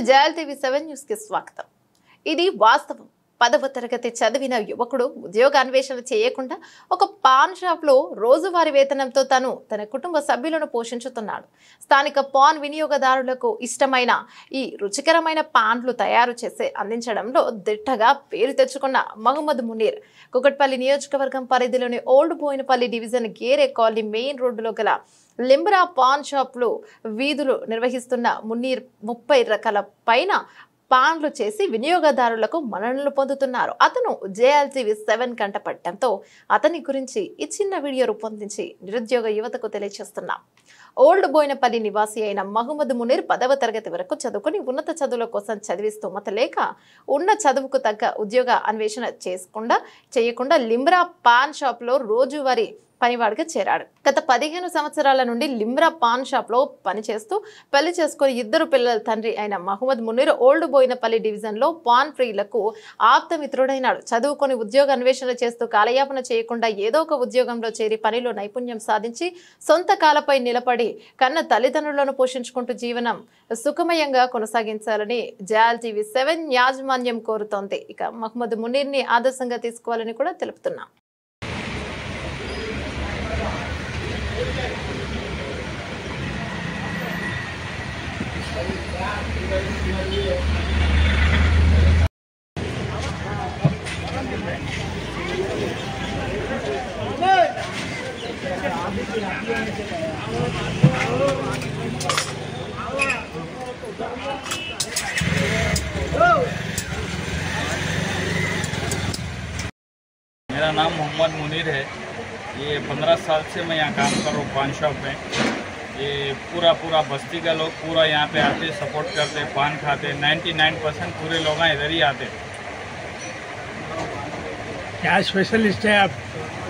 జయల్ TV 7 news కి స్వాగతం। ఇది వాస్తవం। 10వ తరగతి చదివిన యువకుడు ఉద్యోగ అన్వేషణ చేయకుండా ఒక పాన్ షాప్ లో రోజువారీ వేతనంతో తన కుటుంబ సభ్యులను పోషించుతున్నాడు। స్థానిక పాన్ వినియోగదారులకు ఇష్టమైన ఈ రుచికరమైన పాన్లు తయారు చేసి అందించడంలో దిట్టగా పేరు తెచ్చుకున్న మహమ్మద్ మునీర్ కుకట్పల్లి నియోజకవర్గం పరిధిలోని ఓల్డ్ బోయినపల్లి డివిజన్ గేరే కాలనీ మెయిన్ రోడ్డులో గల లింబ్రా పాన్ షాప్ లో వీధులు నిర్వహిస్తున్న మునీర్ 30 రకాల పైన పాన్లు చేసి వినియోగదారులకు మన్ననలు పొందుతున్నారు। అతను జేఎల్ టీవీ 7 కంట పడటంతో అతని గురించి ఈ చిన్న వీడియో రూపొందించి నిరుద్యోగ యువతకు తెలియజేస్తున్నాం। ఓల్డ్ బోయినపల్లి నివాసి అయిన మహమ్మద్ మునీర్ 10వ తరగతి వరకు చదువుకుని ఉన్నత చదువుల కోసం చదివిస్తూ లేక ఉన్న చదువుకు తగ్గ ఉద్యోగ అన్వేషణ చేయకుండా లింబ్రా పాన్ షాప్ లో రోజువారీ పనివాడిగా చేరాడు। గత 15 సంవత్సరాల నుండి లింబ్రా పాన్ షాప్ లో పనిచేస్తూ పెళ్లి చేసుకుని 2 పిల్లల తండ్రి అయిన మహమ్మద్ మునీర్ ఓల్డ్ బోయినపల్లి డివిజన్ లో పాన్ ఫ్రీలకు ఆప్త మిత్రుడైనాడు। చదువుకొని ఉద్యోగ అన్వేషణ చేస్తూ కాలయాపన చేయకుండా ఏదో ఒక ఉద్యోగంలో చేరి పనిలో నైపుణ్యం సాధించి సొంత కాలపై నిలబడి కన్న తల్లిదండ్రులను పోషించుకుంటూ జీవనం సుఖమయంగా కొనసాగించాలని జయల్ టీవీ 7 యాజమాన్యం కోరుతోంది। ఇక మహమ్మద్ మునీర్ ని ఆదర్శంగా తీసుకోవాలని కూడా తెలుపుతున్నాం। मेरा नाम मोहम्मद मुनीर है। ये 15 साल से मैं यहाँ काम कर रहा हूँ पान शॉप में। ये पूरा बस्ती का लोग पूरा यहाँ पे आते सपोर्ट करते पान खाते 99% पूरे लोग इधर ही आते। क्या स्पेशलिस्ट है आप?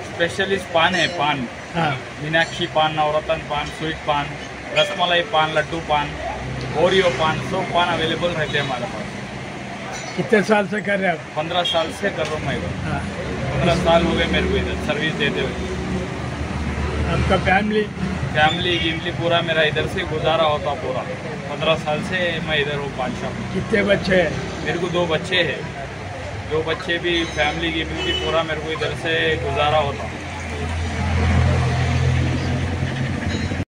स्पेशलिस्ट पान है। पान मीनाक्षी पान, नवरत्न पान, स्वीट पान, रसमलाई पान, लड्डू पान, ओरियो पान, सब पान अवेलेबल रहते हैं हमारे पास। कितने साल से कर रहे हैं आप? 15 साल से कर रहा हूँ मैं इधर। 15 साल हो गए मेरे को इधर सर्विस देते हुए। आपका फैमिली गिमली पूरा मेरा इधर से गुजारा होता पूरा। 15 साल से मैं इधर हूँ पान शॉप में। कितने बच्चे हैं? मेरे को 2 बच्चे हैं। 2 बच्चे भी फैमिली गिमली पूरा मेरे को इधर से गुजारा होता।